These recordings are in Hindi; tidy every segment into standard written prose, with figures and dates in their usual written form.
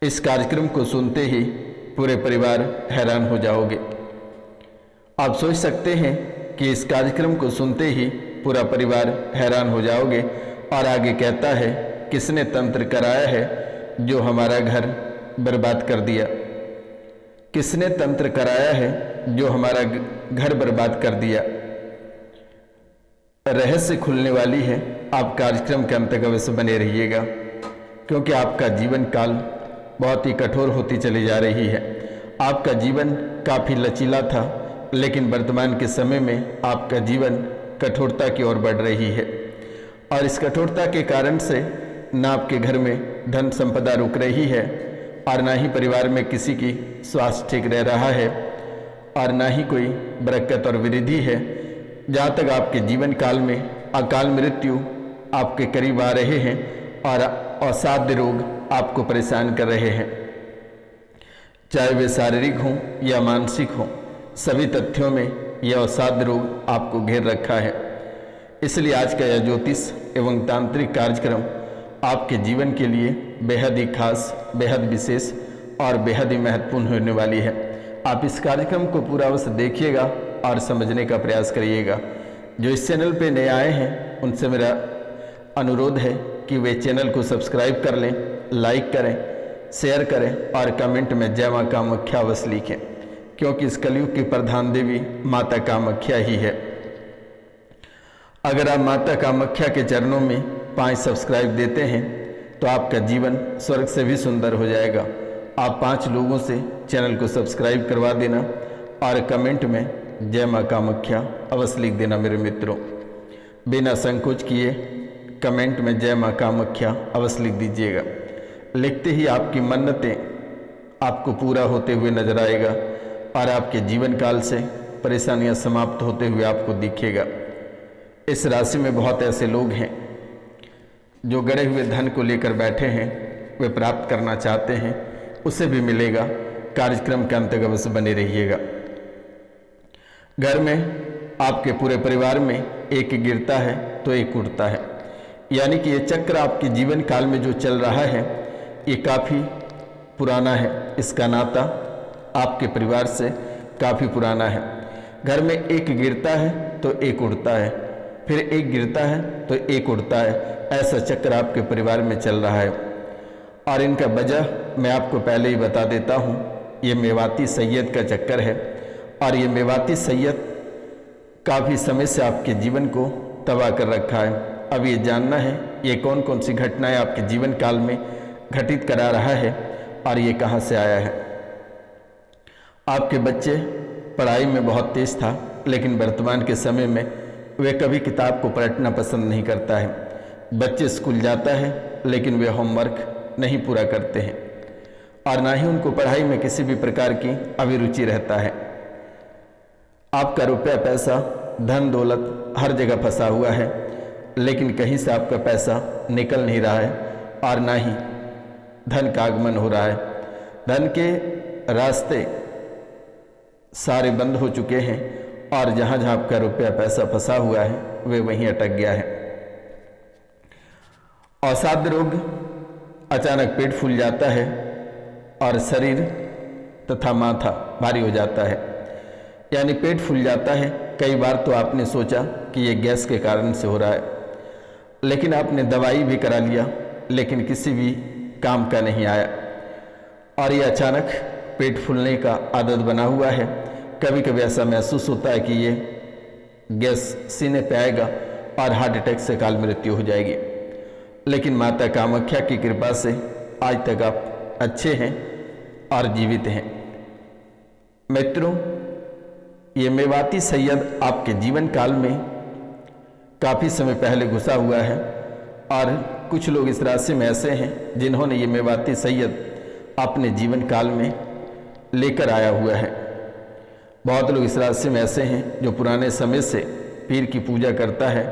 इस कार्यक्रम को सुनते ही पूरे परिवार हैरान हो जाओगे। आप सोच सकते हैं कि इस कार्यक्रम को सुनते ही पूरा परिवार हैरान हो जाओगे। और आगे कहता है, किसने तंत्र कराया है जो हमारा घर बर्बाद कर दिया। किसने तंत्र कराया है जो हमारा घर बर्बाद कर दिया। रहस्य खुलने वाली है। आप कार्यक्रम के अंत तक अवश्य बने रहिएगा, क्योंकि आपका जीवन काल बहुत ही कठोर होती चली जा रही है। आपका जीवन काफ़ी लचीला था, लेकिन वर्तमान के समय में आपका जीवन कठोरता की ओर बढ़ रही है। और इस कठोरता के कारण से न आपके घर में धन संपदा रुक रही है, और ना ही परिवार में किसी की स्वास्थ्य ठीक रह रहा है, और ना ही कोई बरकत और वृद्धि है। जहाँ तक आपके जीवन काल में अकाल मृत्यु आपके करीब आ रहे हैं और असाध्य रोग आपको परेशान कर रहे हैं, चाहे वे शारीरिक हों या मानसिक हों, सभी तथ्यों में यह असाध्य रोग आपको घेर रखा है। इसलिए आज का यह ज्योतिष एवं तांत्रिक कार्यक्रम आपके जीवन के लिए बेहद ही खास, बेहद विशेष और बेहद ही महत्वपूर्ण होने वाली है। आप इस कार्यक्रम को पूरा अवश्य देखिएगा और समझने का प्रयास करिएगा। जो इस चैनल पे नए आए हैं उनसे मेरा अनुरोध है कि वे चैनल को सब्सक्राइब कर लें, लाइक करें, शेयर करें और कमेंट में जय माँ कामाख्या अवश्य लिखें, क्योंकि इस कलयुग की प्रधान देवी माता कामाख्या ही है। अगर आप माता कामाख्या के चरणों में 5 सब्सक्राइब देते हैं तो आपका जीवन स्वर्ग से भी सुंदर हो जाएगा। आप 5 लोगों से चैनल को सब्सक्राइब करवा देना और कमेंट में जय माँ कामाख्या अवश्य लिख देना मेरे मित्रों। बिना संकोच किए कमेंट में जय माँ कामाख्या अवश्य लिख दीजिएगा। लिखते ही आपकी मन्नतें आपको पूरा होते हुए नजर आएगा और आपके जीवन काल से परेशानियां समाप्त होते हुए आपको दिखेगा। इस राशि में बहुत ऐसे लोग हैं जो गड़े हुए धन को लेकर बैठे हैं, वे प्राप्त करना चाहते हैं, उसे भी मिलेगा। कार्यक्रम के अंत तक अवश्य बने रहिएगा। घर में आपके पूरे परिवार में एक गिरता है तो एक उठता है, यानी कि ये चक्र आपके जीवन काल में जो चल रहा है ये काफ़ी पुराना है। इसका नाता आपके परिवार से काफ़ी पुराना है। घर में एक गिरता है तो एक उड़ता है, फिर एक गिरता है तो एक उड़ता है। ऐसा चक्र आपके परिवार में चल रहा है। और इनका वजह मैं आपको पहले ही बता देता हूँ। ये मेवाती सैयद का चक्कर है, और ये मेवाती सैयद काफ़ी समय से आपके जीवन को तबाह कर रखा है। अब ये जानना है ये कौन कौन सी घटनाएं आपके जीवन काल में घटित करा रहा है और ये कहाँ से आया है। आपके बच्चे पढ़ाई में बहुत तेज था, लेकिन वर्तमान के समय में वे कभी किताब को पलटना पसंद नहीं करता है। बच्चे स्कूल जाता है लेकिन वे होमवर्क नहीं पूरा करते हैं, और ना ही उनको पढ़ाई में किसी भी प्रकार की अभिरुचि रहता है। आपका रुपया पैसा, धन दौलत हर जगह फंसा हुआ है, लेकिन कहीं से आपका पैसा निकल नहीं रहा है और ना ही धन का आगमन हो रहा है। धन के रास्ते सारे बंद हो चुके हैं, और जहाँ जहाँ आपका रुपया पैसा फंसा हुआ है वे वहीं अटक गया है। असाध्य रोग, अचानक पेट फूल जाता है और शरीर तथा माथा भारी हो जाता है, यानी पेट फूल जाता है। कई बार तो आपने सोचा कि ये गैस के कारण से हो रहा है, लेकिन आपने दवाई भी करा लिया, लेकिन किसी भी काम का नहीं आया। और ये अचानक पेट फूलने का आदत बना हुआ है। कभी कभी ऐसा महसूस होता है कि ये गैस सीने पे आएगा और हार्ट अटैक से काल मृत्यु हो जाएगी। लेकिन माता कामाख्या की कृपा से आज तक आप अच्छे हैं और जीवित हैं। मित्रों, ये मेवाती सैयद आपके जीवन काल में काफ़ी समय पहले घुसा हुआ है, और कुछ लोग इस राशि में ऐसे हैं जिन्होंने ये मेवाती सैयद अपने जीवन काल में लेकर आया हुआ है। बहुत लोग इस राशि में ऐसे हैं जो पुराने समय से पीर की पूजा करता है,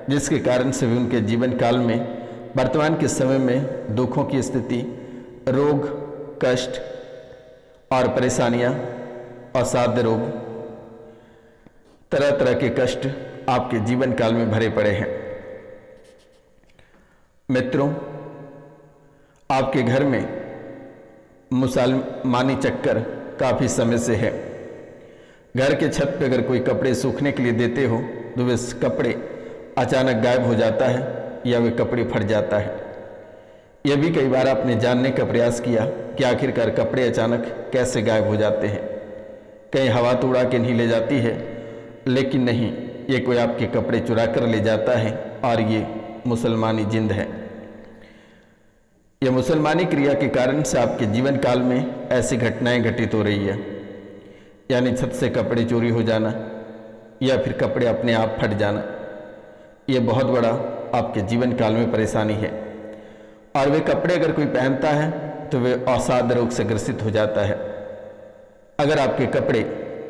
जिसके कारण से भी उनके जीवन काल में वर्तमान के समय में दुखों की स्थिति, रोग, कष्ट और परेशानियां, असाध्य रोग, तरह तरह के कष्ट आपके जीवन काल में भरे पड़े हैं। मित्रों, आपके घर में मुसलमानी चक्कर काफ़ी समय से है। घर के छत पे अगर कोई कपड़े सूखने के लिए देते हो तो वे कपड़े अचानक गायब हो जाता है या वे कपड़े फट जाता है। यह भी कई बार आपने जानने का प्रयास किया कि आखिरकार कपड़े अचानक कैसे गायब हो जाते हैं। कहीं हवा तो उड़ा के नहीं ले जाती है, लेकिन नहीं, ये कोई आपके कपड़े चुरा कर ले जाता है और ये मुसलमानी जिंद है। यह मुसलमानी क्रिया के कारण से आपके जीवन काल में ऐसी घटनाएं घटित हो रही है, यानी छत से कपड़े चोरी हो जाना या फिर कपड़े अपने आप फट जाना। यह बहुत बड़ा आपके जीवन काल में परेशानी है। और वे कपड़े अगर कोई पहनता है तो वे अवसाद रोग से ग्रसित हो जाता है। अगर आपके कपड़े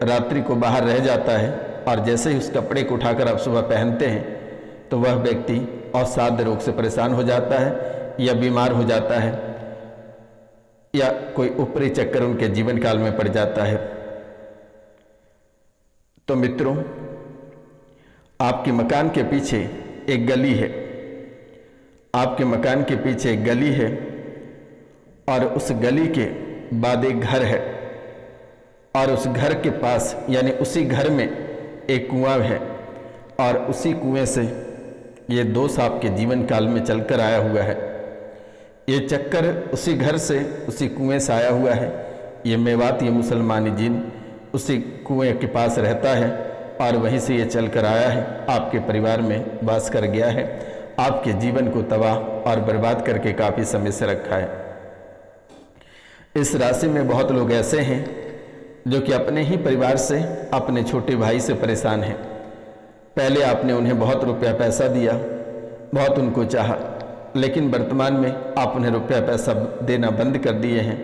रात्रि को बाहर रह जाता है और जैसे ही उस कपड़े को उठाकर आप सुबह पहनते हैं तो वह व्यक्ति अवसाद रोग से परेशान हो जाता है या बीमार हो जाता है या कोई ऊपरी चक्कर उनके जीवन काल में पड़ जाता है। तो मित्रों, आपके मकान के पीछे एक गली है, आपके मकान के पीछे एक गली है और उस गली के बाद एक घर है और उस घर के पास यानी उसी घर में एक कुआं है और उसी कुएं से ये दोष आपके जीवन काल में चलकर आया हुआ है। ये चक्कर उसी घर से उसी कुएं से आया हुआ है। ये मेवात, ये मुसलमानी जिन उसी कुएं के पास रहता है और वहीं से ये चल कर आया है, आपके परिवार में वास कर गया है, आपके जीवन को तबाह और बर्बाद करके काफ़ी समय से रखा है। इस राशि में बहुत लोग ऐसे हैं जो कि अपने ही परिवार से, अपने छोटे भाई से परेशान हैं। पहले आपने उन्हें बहुत रुपया पैसा दिया, बहुत उनको चाहा, लेकिन वर्तमान में आप उन्हें रुपया पैसा देना बंद कर दिए हैं,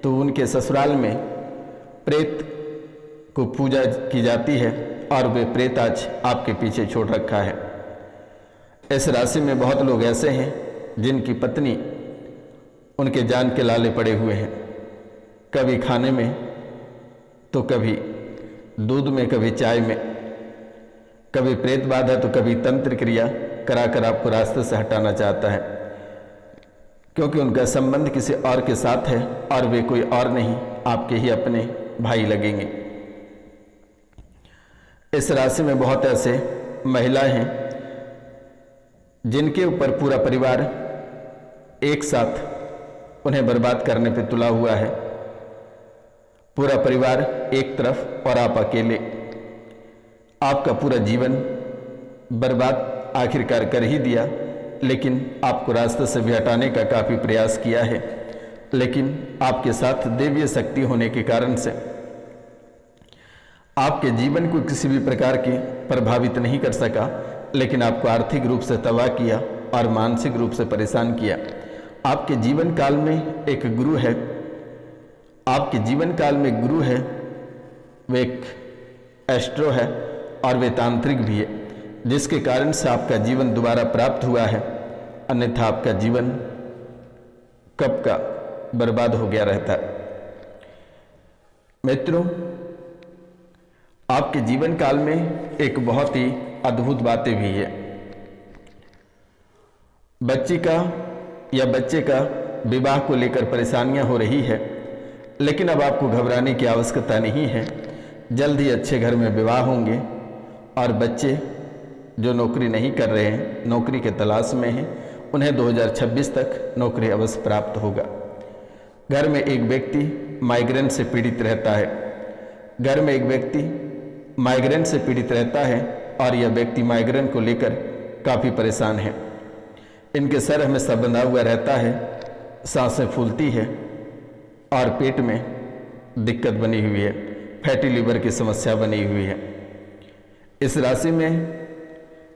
तो उनके ससुराल में प्रेत को पूजा की जाती है और वे प्रेत आज आपके पीछे छोड़ रखा है। इस राशि में बहुत लोग ऐसे हैं जिनकी पत्नी उनके जान के लाले पड़े हुए हैं, कभी खाने में तो कभी दूध में, कभी चाय में, कभी प्रेत बाधा तो कभी तंत्र क्रिया कराकर आपको रास्ते से हटाना चाहता है, क्योंकि उनका संबंध किसी और के साथ है और वे कोई और नहीं, आपके ही अपने भाई लगेंगे। इस राशि में बहुत ऐसे महिलाएं हैं जिनके ऊपर पूरा परिवार एक साथ उन्हें बर्बाद करने पर तुला हुआ है। पूरा परिवार एक तरफ और आप अकेले। आपका पूरा जीवन बर्बाद आखिरकार कर ही दिया, लेकिन आपको रास्ते से भी हटाने का काफ़ी प्रयास किया है, लेकिन आपके साथ दैवीय शक्ति होने के कारण से आपके जीवन को किसी भी प्रकार के प्रभावित नहीं कर सका, लेकिन आपको आर्थिक रूप से तबाह किया और मानसिक रूप से परेशान किया। आपके जीवन काल में एक गुरु है, आपके जीवन काल में गुरु है, वे एक एस्ट्रो है और वे तांत्रिक भी है, जिसके कारण से आपका जीवन दोबारा प्राप्त हुआ है, अन्यथा आपका जीवन कब का बर्बाद हो गया रहता। मित्रों, आपके जीवन काल में एक बहुत ही अद्भुत बातें भी है। बच्ची का या बच्चे का विवाह को लेकर परेशानियां हो रही है, लेकिन अब आपको घबराने की आवश्यकता नहीं है। जल्द ही अच्छे घर में विवाह होंगे और बच्चे जो नौकरी नहीं कर रहे हैं, नौकरी के तलाश में हैं, उन्हें 2026 तक नौकरी अवश्य प्राप्त होगा। घर में एक व्यक्ति माइग्रेन से पीड़ित रहता है, घर में एक व्यक्ति माइग्रेन से पीड़ित रहता है और यह व्यक्ति माइग्रेन को लेकर काफ़ी परेशान है। इनके सर हमेशा बंधा हुआ रहता है, सांसें फूलती है और पेट में दिक्कत बनी हुई है, फैटी लीवर की समस्या बनी हुई है। इस राशि में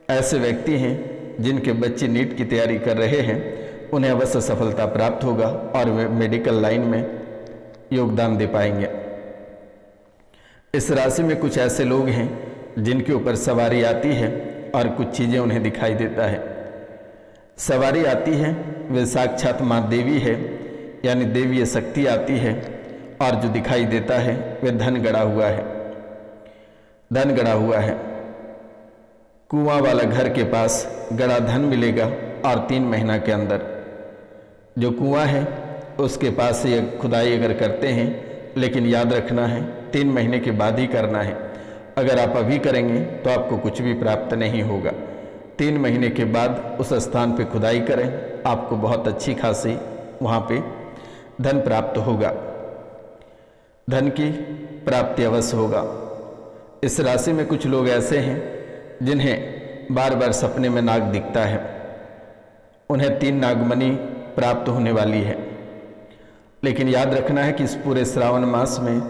ऐसे व्यक्ति हैं जिनके बच्चे नीट की तैयारी कर रहे हैं, उन्हें अवश्य सफलता प्राप्त होगा और वे मेडिकल लाइन में योगदान दे पाएंगे। इस राशि में कुछ ऐसे लोग हैं जिनके ऊपर सवारी आती है और कुछ चीज़ें उन्हें दिखाई देता है। सवारी आती है, वे साक्षात माँ देवी है, यानी देवीय शक्ति आती है, और जो दिखाई देता है वे धन गड़ा हुआ है, धन गड़ा हुआ है। कुआं वाला घर के पास गड़ा धन मिलेगा और 3 महीना के अंदर जो कुआं है उसके पास से खुदाई अगर करते हैं, लेकिन याद रखना है 3 महीने के बाद ही करना है। अगर आप अभी करेंगे तो आपको कुछ भी प्राप्त नहीं होगा। 3 महीने के बाद उस स्थान पे खुदाई करें, आपको बहुत अच्छी खासी वहाँ पे धन प्राप्त होगा, धन की प्राप्ति अवश्य होगा। इस राशि में कुछ लोग ऐसे हैं जिन्हें बार बार सपने में नाग दिखता है, उन्हें 3 नागमणि प्राप्त होने वाली है। लेकिन याद रखना है कि इस पूरे श्रावण मास में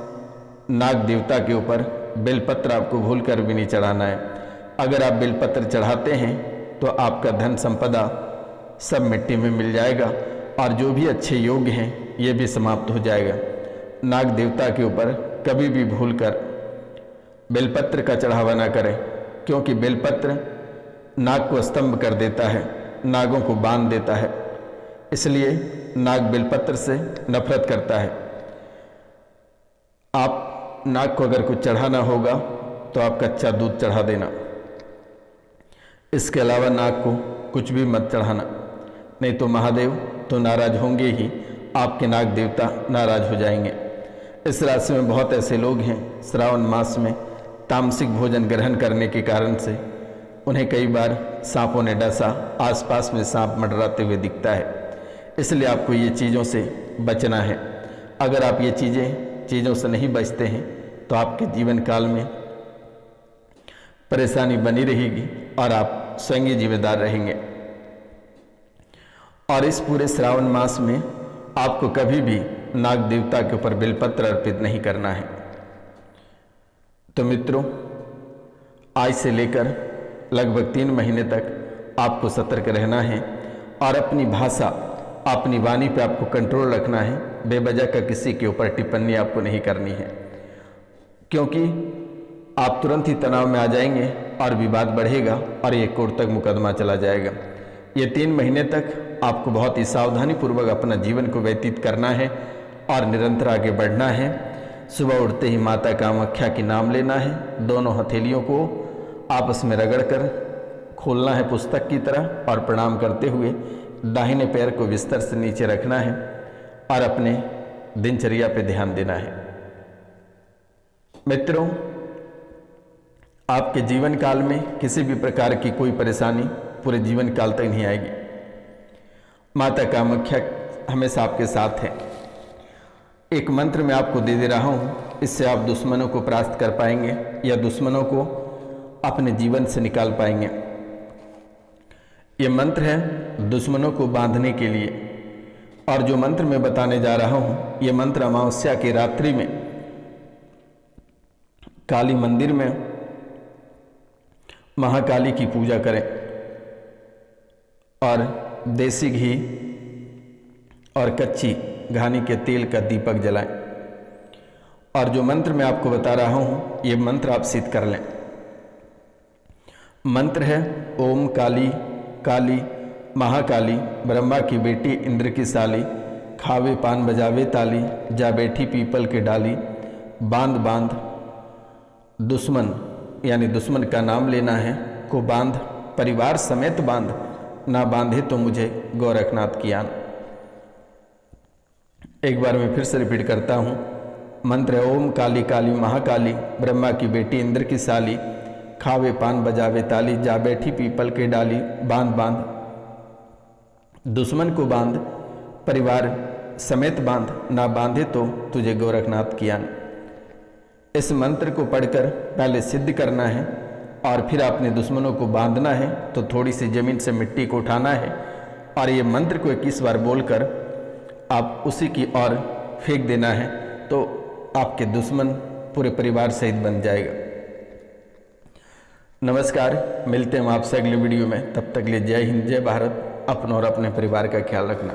नाग देवता के ऊपर बेलपत्र आपको भूलकर भी नहीं चढ़ाना है। अगर आप बेलपत्र चढ़ाते हैं तो आपका धन संपदा सब मिट्टी में मिल जाएगा और जो भी अच्छे योग हैं ये भी समाप्त हो जाएगा। नाग देवता के ऊपर कभी भी भूलकर बेलपत्र का चढ़ावा ना करें, क्योंकि बेलपत्र नाग को स्तंभ कर देता है, नागों को बांध देता है, इसलिए नाग बेलपत्र से नफरत करता है। आप नाग को अगर कुछ चढ़ाना होगा तो आप कच्चा दूध चढ़ा देना, इसके अलावा नाग को कुछ भी मत चढ़ाना, नहीं तो महादेव तो नाराज होंगे ही, आपके नाग देवता नाराज हो जाएंगे। इस राशि में बहुत ऐसे लोग हैं श्रावण मास में तामसिक भोजन ग्रहण करने के कारण से उन्हें कई बार सांपों ने डसा, आसपास में सांप मंडराते हुए दिखता है, इसलिए आपको ये चीज़ों से बचना है। अगर आप ये चीज़ों से नहीं बचते हैं तो आपके जीवन काल में परेशानी बनी रहेगी और आप स्वयं ही जिम्मेदार रहेंगे। और इस पूरे श्रावण मास में आपको कभी भी नाग देवता के ऊपर बेलपत्र अर्पित नहीं करना है। तो मित्रों, आज से लेकर लगभग 3 महीने तक आपको सतर्क रहना है और अपनी भाषा, अपनी वाणी पे आपको कंट्रोल रखना है। बेवजह का किसी के ऊपर टिप्पणी आपको नहीं करनी है, क्योंकि आप तुरंत ही तनाव में आ जाएंगे और विवाद बढ़ेगा और ये कोर्ट तक मुकदमा चला जाएगा। ये 3 महीने तक आपको बहुत ही सावधानी पूर्वक अपना जीवन को व्यतीत करना है और निरंतर आगे बढ़ना है। सुबह उठते ही माता कामाख्या की नाम लेना है, दोनों हथेलियों को आपस में रगड़कर खोलना है पुस्तक की तरह और प्रणाम करते हुए दाहिने पैर को बिस्तर से नीचे रखना है और अपने दिनचर्या पे ध्यान देना है। मित्रों, आपके जीवन काल में किसी भी प्रकार की कोई परेशानी पूरे जीवन काल तक नहीं आएगी। माता कामाख्या हमेशा आपके साथ है। एक मंत्र मैं आपको दे दे रहा हूँ, इससे आप दुश्मनों को परास्त कर पाएंगे या दुश्मनों को अपने जीवन से निकाल पाएंगे। ये मंत्र है दुश्मनों को बांधने के लिए, और जो मंत्र मैं बताने जा रहा हूँ ये मंत्र अमावस्या की रात्रि में काली मंदिर में महाकाली की पूजा करें और देसी घी और कच्ची घानी के तेल का दीपक जलाएं। और जो मंत्र मैं आपको बता रहा हूँ ये मंत्र आप सिद्ध कर लें। मंत्र है ओम काली काली महाकाली ब्रह्मा की बेटी इंद्र की साली, खावे पान बजावे ताली, जा बैठी पीपल के डाली, बांध बांध दुश्मन यानी दुश्मन का नाम लेना है को बांध, परिवार समेत बांध, ना बांधे तो मुझे गोरखनाथ की आन। एक बार मैं फिर से रिपीट करता हूँ। मंत्र है ओम काली काली महाकाली ब्रह्मा की बेटी इंद्र की साली, खावे पान बजावे ताली, जा बैठी पीपल के डाली, बांध बांध दुश्मन को बांध, परिवार समेत बांध, ना बांधे तो तुझे गोरखनाथ की आन। इस मंत्र को पढ़कर पहले सिद्ध करना है और फिर अपने दुश्मनों को बांधना है। तो थोड़ी सी जमीन से मिट्टी को उठाना है और ये मंत्र को 21 बार बोलकर आप उसी की ओर फेंक देना है, तो आपके दुश्मन पूरे परिवार सहित बन जाएगा। नमस्कार, मिलते हैं हम आपसे अगले वीडियो में। तब तक लिए जय हिंद, जय भारत। अपना और अपने परिवार का ख्याल रखना।